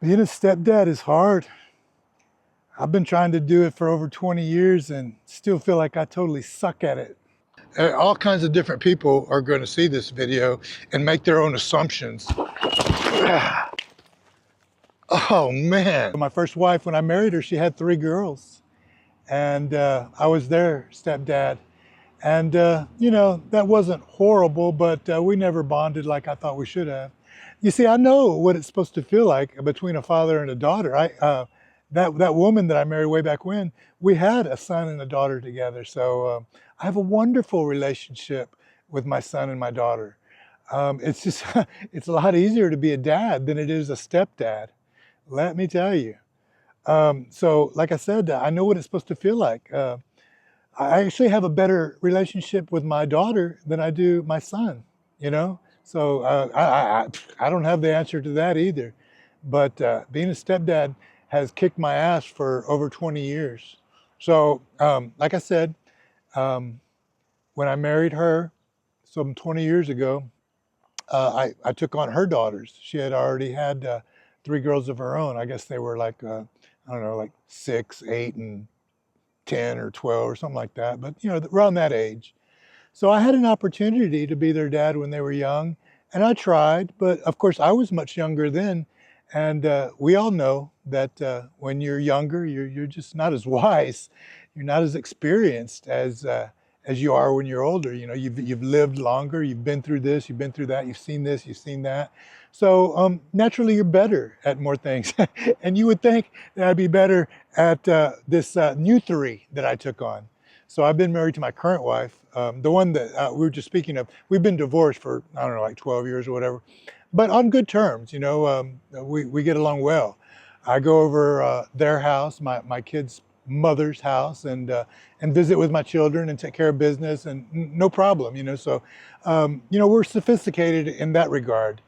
Being a stepdad is hard. I've been trying to do it for over 20 years and still feel like I totally suck at it. All kinds of different people are going to see this video and make their own assumptions. Oh man. My first wife, when I married her, she had 3 girls. And I was their stepdad. And, that wasn't horrible, but we never bonded like I thought we should have. You see, I know what it's supposed to feel like between a father and a daughter. That woman that I married way back when, we had a son and a daughter together. So I have a wonderful relationship with my son and my daughter. It's just, it's a lot easier to be a dad than it is a stepdad. Let me tell you. So like I said, I know what it's supposed to feel like. I actually have a better relationship with my daughter than I do my son, So I don't have the answer to that either. But being a stepdad has kicked my ass for over 20 years. So like I said, when I married her some 20 years ago, I took on her daughters. She had already had 3 girls of her own. I guess they were like, I don't know, like 6, 8, and 10 or 12 or something like that, but around that age. So I had an opportunity to be their dad when they were young, and I tried, but of course I was much younger then, and we all know that when you're younger, you're just not as wise, you're not as experienced as you are when you're older. You've lived longer, you've been through this, you've been through that, you've seen this, you've seen that. So naturally, you're better at more things. And you would think that I'd be better at this new 3 that I took on. So I've been married to my current wife, the one that we were just speaking of. We've been divorced for, I don't know, like 12 years or whatever, but on good terms. We get along well. I go over their house, my kids' mother's house, and visit with my children and take care of business, and no problem. So we're sophisticated in that regard.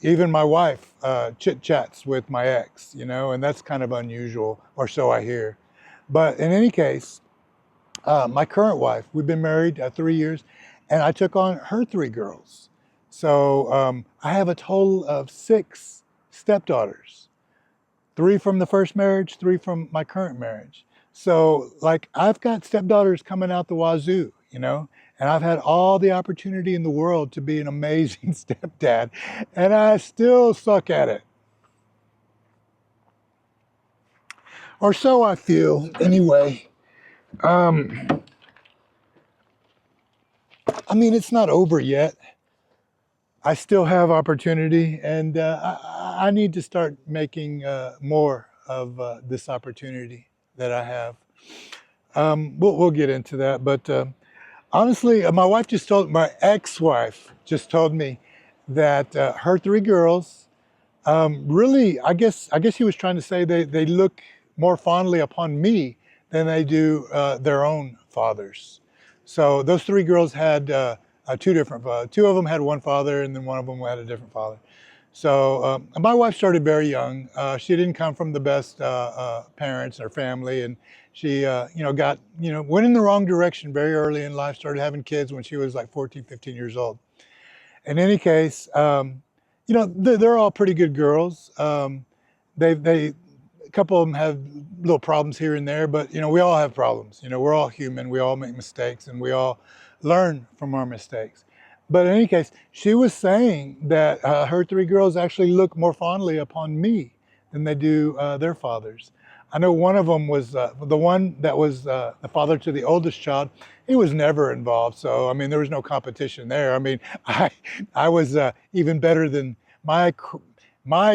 Even my wife chit chats with my ex, and that's kind of unusual, or so I hear. But in any case, my current wife, we've been married 3 years, and I took on her 3 girls. So I have a total of 6 stepdaughters. 3 from the first marriage, 3 from my current marriage. So like I've got stepdaughters coming out the wazoo, and I've had all the opportunity in the world to be an amazing stepdad, and I still suck at it. Or so I feel, anyway. It's not over yet. I still have opportunity, and I need to start making more of this opportunity that I have. We'll get into that, but honestly, my ex-wife just told me that her 3 girls, really, I guess she was trying to say they look more fondly upon me than they do their own fathers. So those 3 girls had 2 different, 2 of them had one father, and then one of them had a different father. So my wife started very young. She didn't come from the best parents or family, and she, went in the wrong direction very early in life, started having kids when she was like 14, 15 years old. In any case, they're all pretty good girls. A couple of them have little problems here and there, but, we all have problems. We're all human, we all make mistakes, and we all learn from our mistakes. But in any case, she was saying that her 3 girls actually look more fondly upon me than they do their fathers. I know one of them was the one that was the father to the oldest child. He was never involved, so there was no competition there. I was even better than my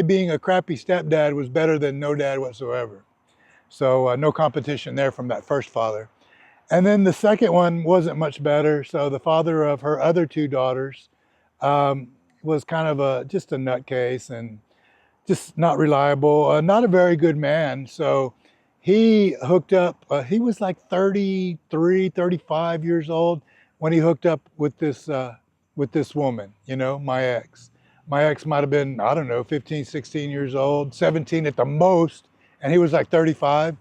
being a crappy stepdad was better than no dad whatsoever. So no competition there from that first father. And then the second one wasn't much better. So the father of her other 2 daughters was kind of just a nutcase and just not reliable, not a very good man. So he hooked up, he was like 33, 35 years old when he hooked up with this woman, my ex. My ex might have been, I don't know, 15, 16 years old, 17 at the most. And he was like 35,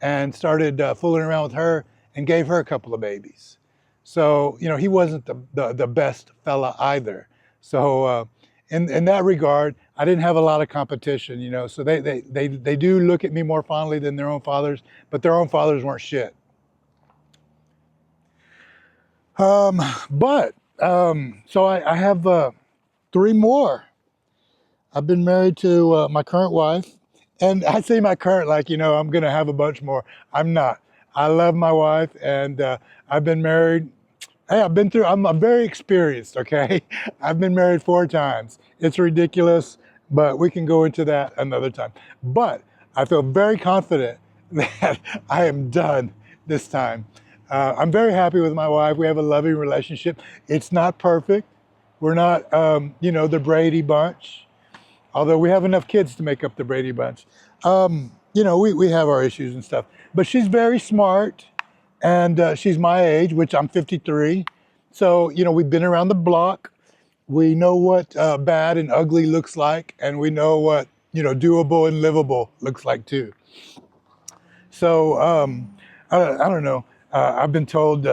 and started fooling around with her and gave her a couple of babies. So, he wasn't the best fella either. So in that regard, I didn't have a lot of competition, you know, so they do look at me more fondly than their own fathers, but their own fathers weren't shit. But so I have 3 more. I've been married to my current wife, and I say my current like, you know, I'm gonna have a bunch more. I'm not. I love my wife, and I've been married. Hey, I've been through, I'm very experienced, okay? I've been married 4 times. It's ridiculous, but we can go into that another time. But I feel very confident that I am done this time. I'm very happy with my wife. We have a loving relationship. It's not perfect. We're not, you know, the Brady Bunch, although we have enough kids to make up the Brady Bunch. You know, we have our issues and stuff. But she's very smart, and she's my age, which I'm 53. So, you know, we've been around the block. We know what bad and ugly looks like, and we know what, you know, doable and livable looks like too. So, I don't know. I've been told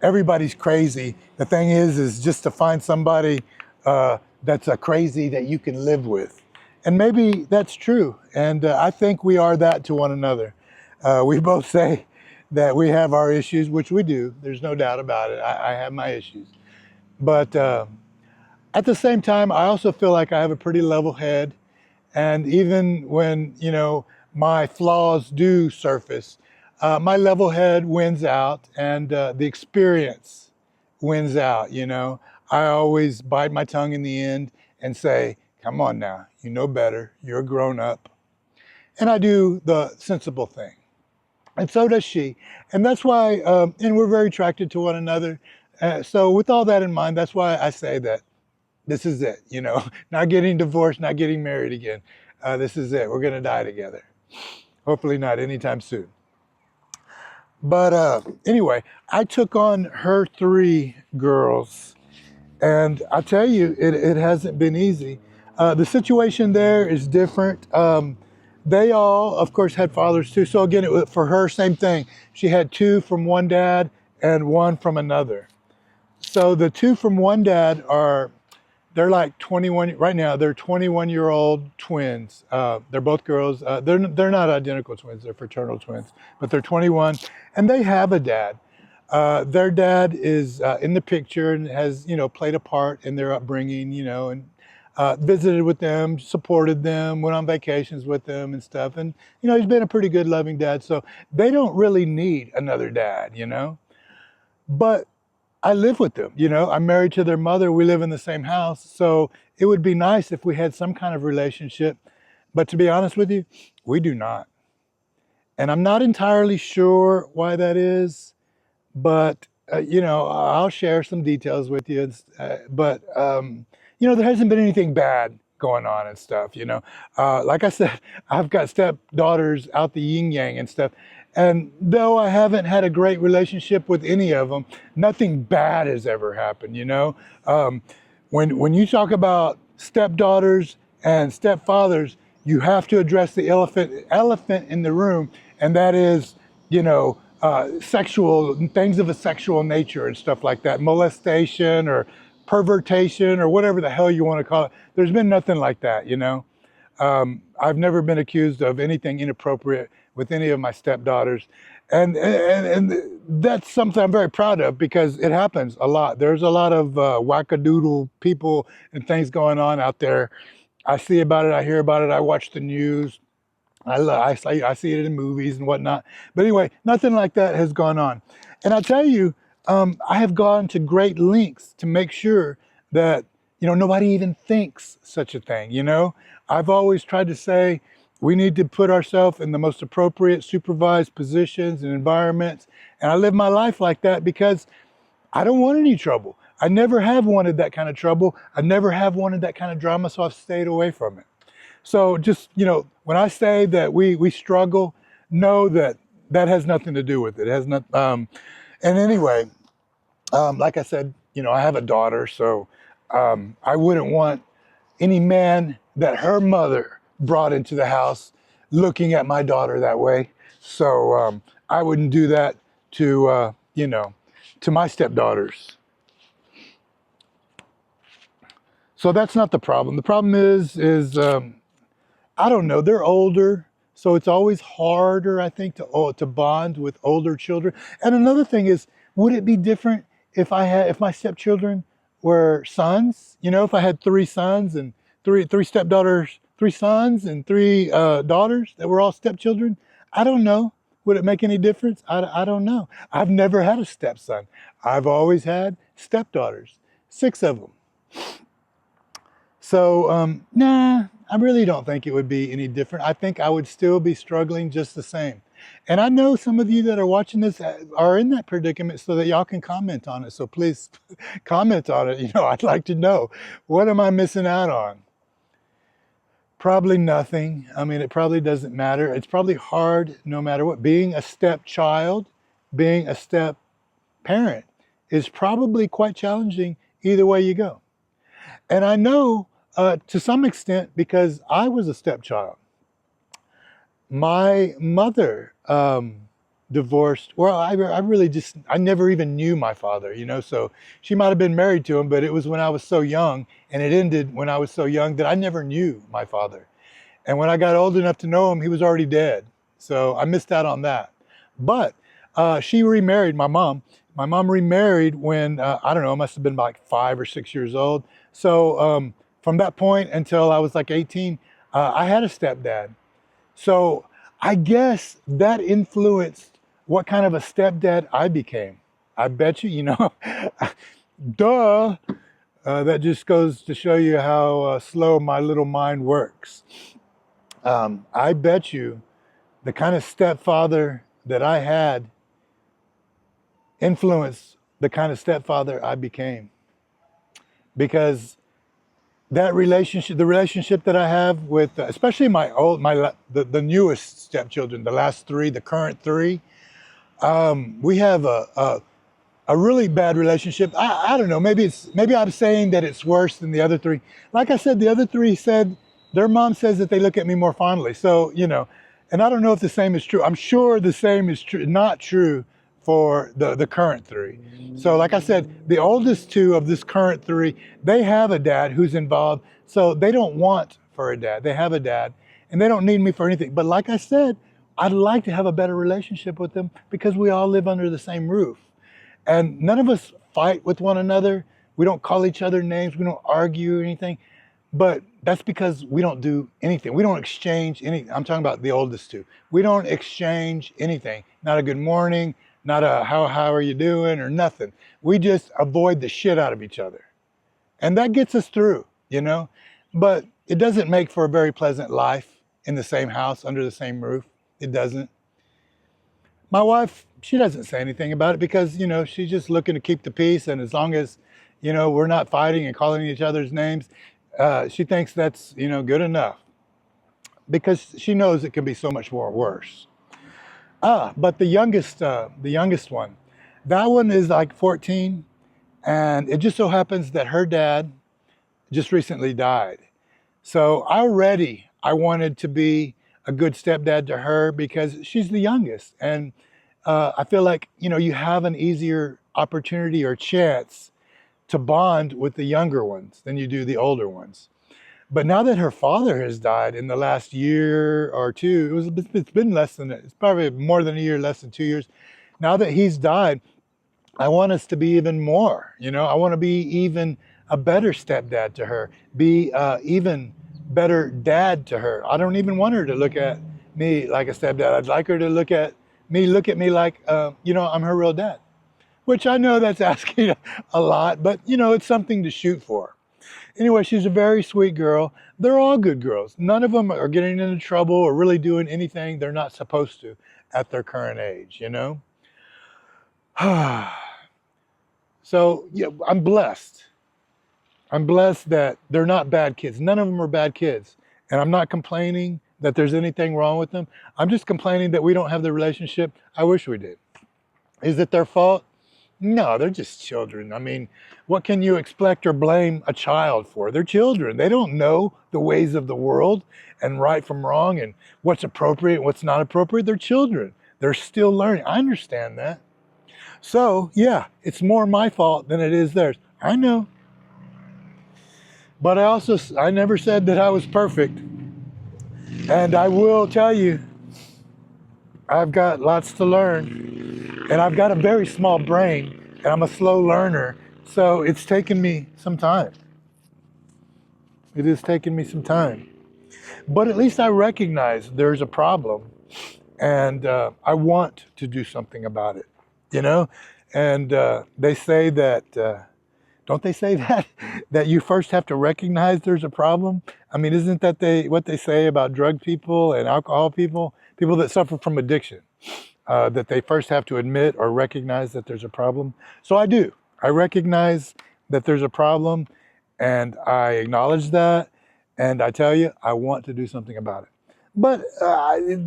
everybody's crazy. The thing is just to find somebody that's crazy that you can live with. And maybe that's true. And I think we are that to one another. We both say that we have our issues, which we do. There's no doubt about it. I have my issues. But at the same time, I also feel like I have a pretty level head. And even when, you know, my flaws do surface, my level head wins out, and the experience wins out, you know. I always bite my tongue in the end and say, come on now, you know better, you're a grown up. And I do the sensible thing. And so does she. And that's why, and we're very attracted to one another. So with all that in mind, that's why I say that this is it, you know, not getting divorced, not getting married again. This is it. We're going to die together. Hopefully not anytime soon. But anyway, I took on her 3 girls, and I tell you, it hasn't been easy. The situation there is different. They all, of course, had fathers too. So again, for her, same thing. She had 2 from one dad and 1 from another. So the 2 from one dad they're like 21 right now. They're 21-year-old twins. They're both girls. They're not identical twins. They're fraternal twins, but they're 21, and they have a dad. Their dad is in the picture and has, you know, played a part in their upbringing, you know, and visited with them, supported them, went on vacations with them and stuff. And, you know, he's been a pretty good, loving dad. So they don't really need another dad, you know. But I live with them, you know. I'm married to their mother. We live in the same house. So it would be nice if we had some kind of relationship. But to be honest with you, we do not. And I'm not entirely sure why that is. But, you know, I'll share some details with you. But, you know, there hasn't been anything bad going on and stuff, you know. Like I said, I've got stepdaughters out the yin yang and stuff. And though I haven't had a great relationship with any of them, nothing bad has ever happened, you know. When you talk about stepdaughters and stepfathers, you have to address the elephant in the room, and that is, you know, sexual things of a sexual nature and stuff like that, molestation or pervertation or whatever the hell you want to call it. There's been nothing like that, you know. I've never been accused of anything inappropriate with any of my stepdaughters. And that's something I'm very proud of, because it happens a lot. There's a lot of wackadoodle people and things going on out there. I see about it, I hear about it, I watch the news, I see it in movies and whatnot. But anyway, nothing like that has gone on. And I tell you, I have gone to great lengths to make sure that, you know, nobody even thinks such a thing, you know. I've always tried to say we need to put ourselves in the most appropriate supervised positions and environments. And I live my life like that because I don't want any trouble. I never have wanted that kind of trouble. I never have wanted that kind of drama, so I've stayed away from it. So just, you know, when I say that we struggle, know that that has nothing to do with it. It has not. And anyway, like I said, you know, I have a daughter, so I wouldn't want any man that her mother brought into the house looking at my daughter that way. So I wouldn't do that to, you know, to my stepdaughters. So that's not the problem. The problem is I don't know. They're older, so it's always harder, I think, to bond with older children. And another thing is, would it be different if my stepchildren were sons? You know, if I had three sons and three stepdaughters, three sons and three daughters that were all stepchildren. I don't know. Would it make any difference? I don't know. I've never had a stepson. I've always had stepdaughters, 6 of them. So, nah, I really don't think it would be any different. I think I would still be struggling just the same. And I know some of you that are watching this are in that predicament so that y'all can comment on it. So please comment on it. You know, I'd like to know, what am I missing out on? Probably nothing. I mean, it probably doesn't matter. It's probably hard no matter what. Being a stepchild, being a step parent is probably quite challenging either way you go. And I know to some extent because I was a stepchild. My mother divorced. Well, I never even knew my father, you know, so she might have been married to him, but it was when I was so young, and it ended when I was so young that I never knew my father. And when I got old enough to know him, he was already dead. So I missed out on that. But she remarried, my mom. My mom remarried when, I don't know, I must have been like 5 or 6 years old. So from that point until I was like 18, I had a stepdad. So I guess that influenced what kind of a stepdad I became. I bet you, you know, duh. That just goes to show you how slow my little mind works. I bet you the kind of stepfather that I had influenced the kind of stepfather I became. Because that relationship, the relationship that I have with, especially the newest stepchildren, the last 3, the current 3, we have a really bad relationship. I don't know, maybe I'm saying that it's worse than the other 3. Like I said, the other 3 said, their mom says that they look at me more fondly. So, you know, and I don't know if the same is true. I'm sure the same is true, not true for the current 3. So like I said, the oldest 2 of this current 3, they have a dad who's involved. So they don't want for a dad. They have a dad and they don't need me for anything. But like I said, I'd like to have a better relationship with them because we all live under the same roof. And none of us fight with one another. We don't call each other names. We don't argue or anything. But that's because we don't do anything. We don't exchange anything. I'm talking about the oldest 2. We don't exchange anything. Not a good morning, not a how are you doing or nothing. We just avoid the shit out of each other. And that gets us through, you know. But it doesn't make for a very pleasant life in the same house, under the same roof. It doesn't. My wife, she doesn't say anything about it because, you know, she's just looking to keep the peace. And as long as, you know, we're not fighting and calling each other's names, she thinks that's, you know, good enough because she knows it can be so much more worse. But the youngest one, that one is like 14. And it just so happens that her dad just recently died. So already I wanted to be a good stepdad to her because she's the youngest. And I feel like, you know, you have an easier opportunity or chance to bond with the younger ones than you do the older ones. But now that her father has died in the last year or 2, it's been less than, it's probably more than a year, less than 2 years. Now that he's died, I want us to be even more, you know, I want to be even a better stepdad to her, be even better dad to her. I don't even want her to look at me like a stepdad. I'd like her to look at me like, you know, I'm her real dad, which I know that's asking a lot, but you know, it's something to shoot for. Anyway, she's a very sweet girl. They're all good girls. None of them are getting into trouble or really doing anything they're not supposed to at their current age, you know? So, yeah, I'm blessed. I'm blessed that they're not bad kids. None of them are bad kids. And I'm not complaining that there's anything wrong with them. I'm just complaining that we don't have the relationship I wish we did. Is it their fault? No, they're just children. I mean, what can you expect or blame a child for? They're children. They don't know the ways of the world and right from wrong and what's appropriate and what's not appropriate. They're children. They're still learning. I understand that. So, yeah, it's more my fault than it is theirs. I know. But I never said that I was perfect. And I will tell you, I've got lots to learn. And I've got a very small brain, and I'm a slow learner. So it's taken me some time. It has taken me some time. But at least I recognize there's a problem, and I want to do something about it, you know? And they say that, don't they say that, that you first have to recognize there's a problem? I mean, isn't that what they say about drug people and alcohol people, people that suffer from addiction, that they first have to admit or recognize that there's a problem? So I do. I recognize that there's a problem, and I acknowledge that, and I tell you, I want to do something about it. But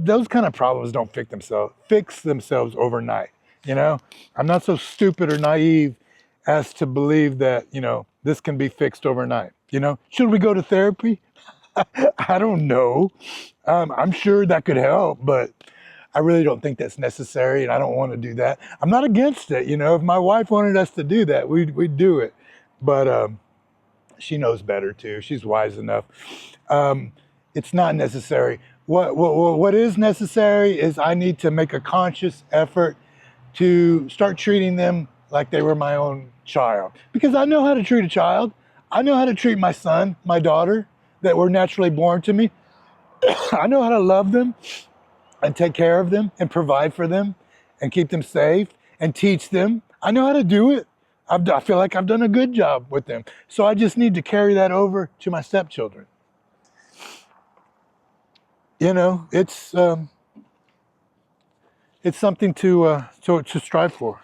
those kind of problems don't fix themselves overnight. You know, I'm not so stupid or naive as to believe that, you know, this can be fixed overnight. You know, should we go to therapy? I don't know. I'm sure that could help, but I really don't think that's necessary, and I don't want to do that. I'm not against it. You know, if my wife wanted us to do that, we'd do it. But she knows better too. She's wise enough. It's not necessary. What is necessary is I need to make a conscious effort to start treating them like they were my own child. Because I know how to treat a child. I know how to treat my son, my daughter, that were naturally born to me. I know how to love them and take care of them and provide for them and keep them safe and teach them. I know how to do it. I feel like I've done a good job with them. So I just need to carry that over to my stepchildren. You know, it's something to strive for.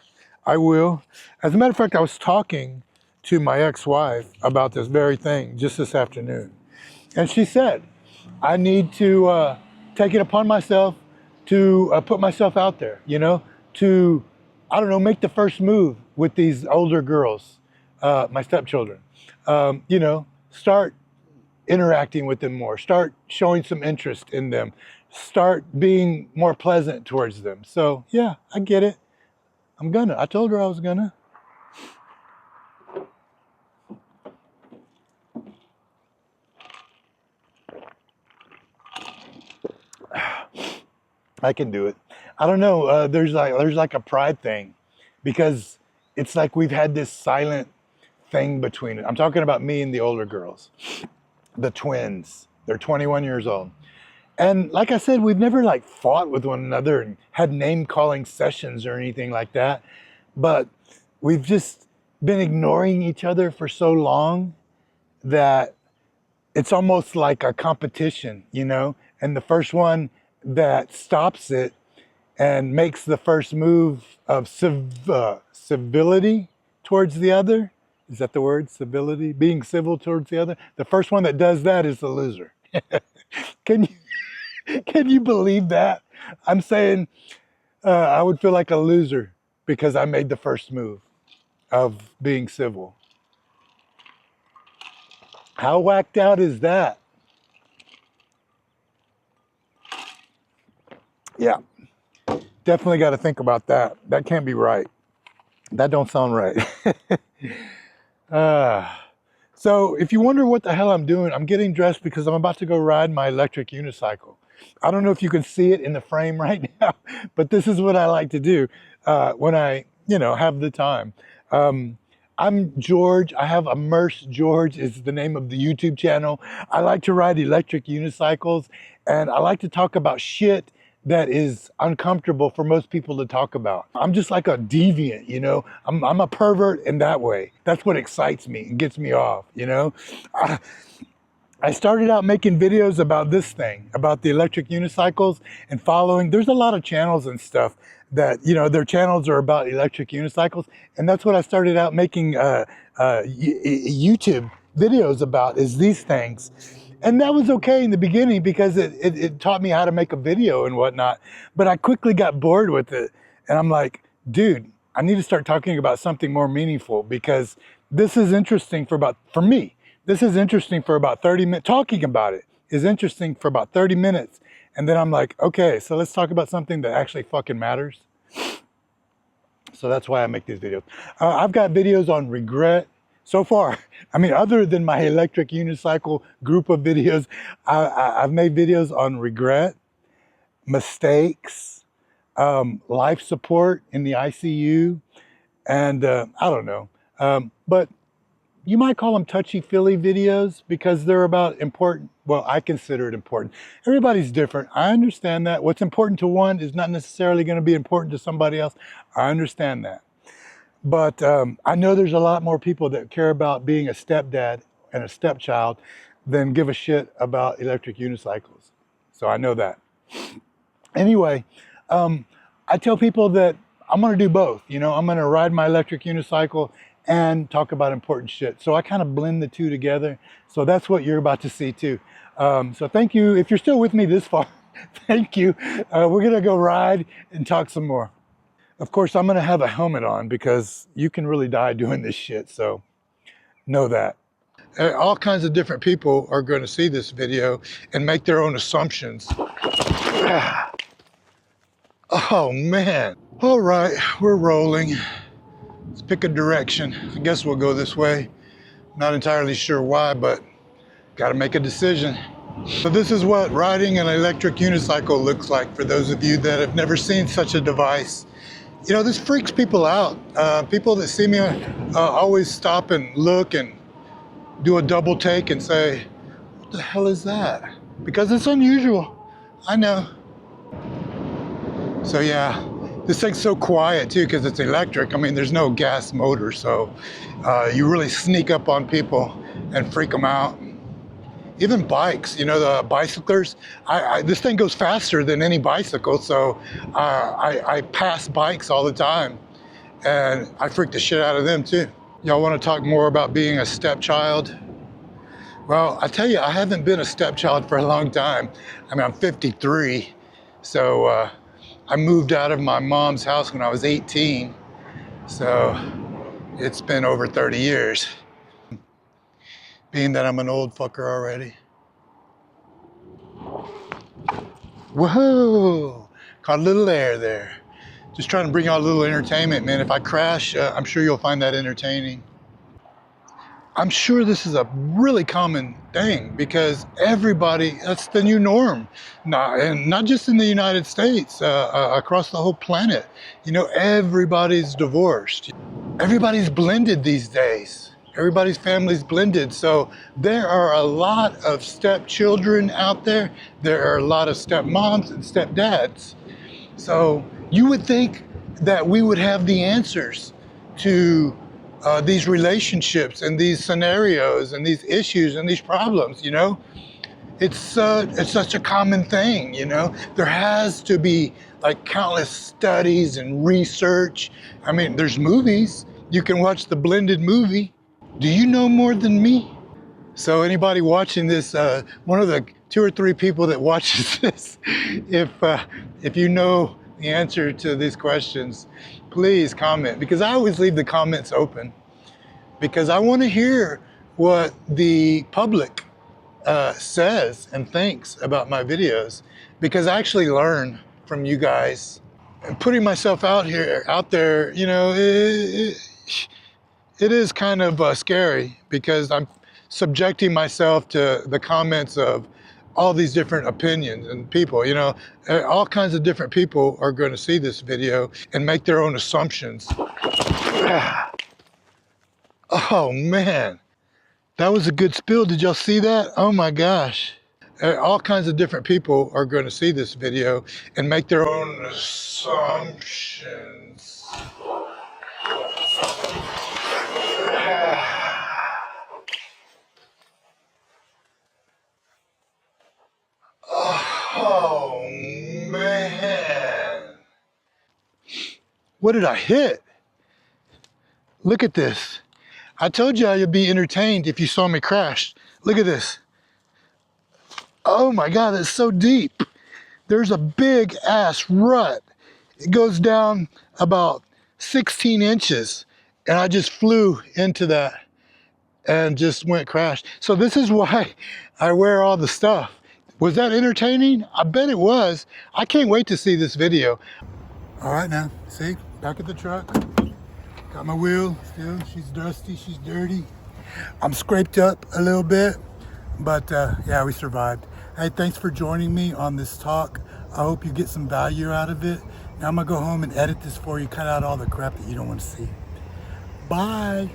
I will. As a matter of fact, I was talking to my ex-wife about this very thing just this afternoon. And she said, I need to take it upon myself to put myself out there, you know, to, I don't know, make the first move with these older girls, my stepchildren. You know, start interacting with them more, start showing some interest in them, start being more pleasant towards them. So yeah, I get it. I told her I was gonna. I can do it. I don't know. There's like a pride thing, because it's like we've had this silent thing between it. I'm talking about me and the older girls, the twins. They're 21 years old. And like I said, we've never like fought with one another and had name calling sessions or anything like that. But we've just been ignoring each other for so long that it's almost like a competition, you know? And the first one that stops it and makes the first move of civility towards the other, is that the word? Civility? Being civil towards the other? The first one that does that is the loser. Can you believe that? I'm saying I would feel like a loser because I made the first move of being civil. How whacked out is that? Yeah, definitely got to think about that. That can't be right. That don't sound right. So if you wonder what the hell I'm doing, I'm getting dressed because I'm about to go ride my electric unicycle. I don't know if you can see it in the frame right now, but this is what I like to do when I, you know, have the time. I'm George. I have a Mursegeorge is the name of the YouTube channel. I like to ride electric unicycles, and I like to talk about shit that is uncomfortable for most people to talk about. I'm just like a deviant, you know? I'm a pervert in that way. That's what excites me and gets me off, you know? I started out making videos about this thing, about the electric unicycles, and following. There's a lot of channels and stuff that, you know, their channels are about electric unicycles. And that's what I started out making YouTube videos about, is these things. And that was okay in the beginning because it taught me how to make a video and whatnot. But I quickly got bored with it. And I'm like, dude, I need to start talking about something more meaningful, because this is interesting for me. This is interesting for about 30 minutes. Talking about it is interesting for about 30 minutes. And then I'm like, okay, so let's talk about something that actually fucking matters. So that's why I make these videos. I've got videos on regret, so far. I mean, other than my electric unicycle group of videos, I've made videos on regret, mistakes, life support in the ICU, and I don't know. But you might call them touchy-feely videos because they're about important. Well, I consider it important. Everybody's different. I understand that. What's important to one is not necessarily going to be important to somebody else. I understand that. But I know there's a lot more people that care about being a stepdad and a stepchild than give a shit about electric unicycles. So I know that. Anyway, I tell people that I'm going to do both. You know, I'm going to ride my electric unicycle and talk about important shit. So I kind of blend the two together. So that's what you're about to see too. So thank you. If you're still with me this far, thank you. We're going to go ride and talk some more. Of course, I'm going to have a helmet on because you can really die doing this shit. So know that. All kinds of different people are going to see this video and make their own assumptions. Oh man. All right, we're rolling. Let's pick a direction. I guess we'll go this way. Not entirely sure why, but got to make a decision. So this is what riding an electric unicycle looks like for those of you that have never seen such a device. You know, this freaks people out. People that see me always stop and look and do a double take and say, what the hell is that? Because it's unusual. I know. So yeah, this thing's so quiet too because it's electric. I mean, there's no gas motor, so you really sneak up on people and freak them out. Even bikes, you know, the bicyclers, this thing goes faster than any bicycle, so I pass bikes all the time, and I freak the shit out of them too. Y'all want to talk more about being a stepchild? Well, I tell you, I haven't been a stepchild for a long time. I mean, I'm 53, so I moved out of my mom's house when I was 18, so it's been over 30 years. Being that I'm an old fucker already. Whoa! Caught a little air there. Just trying to bring out a little entertainment, man. If I crash, I'm sure you'll find that entertaining. I'm sure this is a really common thing because everybody, that's the new norm. And not just in the United States, across the whole planet. You know, everybody's divorced. Everybody's blended these days. Everybody's family's blended. So there are a lot of stepchildren out there. There are a lot of stepmoms and stepdads. So you would think that we would have the answers to these relationships and these scenarios and these issues and these problems, you know? It's such a common thing, you know? There has to be like countless studies and research. I mean, there's movies. You can watch the blended movie. Do you know more than me? So anybody watching this, one of the 2 or 3 people that watches this, if you know the answer to these questions, please comment, because I always leave the comments open because I want to hear what the public says and thinks about my videos, because I actually learn from you guys. And putting myself out there, you know, it is kind of scary because I'm subjecting myself to the comments of all these different opinions and people, you know, all kinds of different people are going to see this video and make their own assumptions. Oh man, that was a good spill. Did y'all see that? Oh my gosh. All kinds of different people are going to see this video and make their own assumptions. Oh man. What did I hit? Look at this. I told you I'd be entertained if you saw me crash. Look at this. Oh my God, it's so deep. There's a big ass rut. It goes down about 16 inches and I just flew into that and just went crash. So this is why I wear all the stuff. Was that entertaining? I bet it was. I can't wait to see this video. All right now, see, back at the truck. Got my wheel still, she's dusty, she's dirty. I'm scraped up a little bit, but yeah, we survived. Hey, thanks for joining me on this talk. I hope you get some value out of it. Now I'm gonna go home and edit this for you, cut out all the crap that you don't want to see. Bye.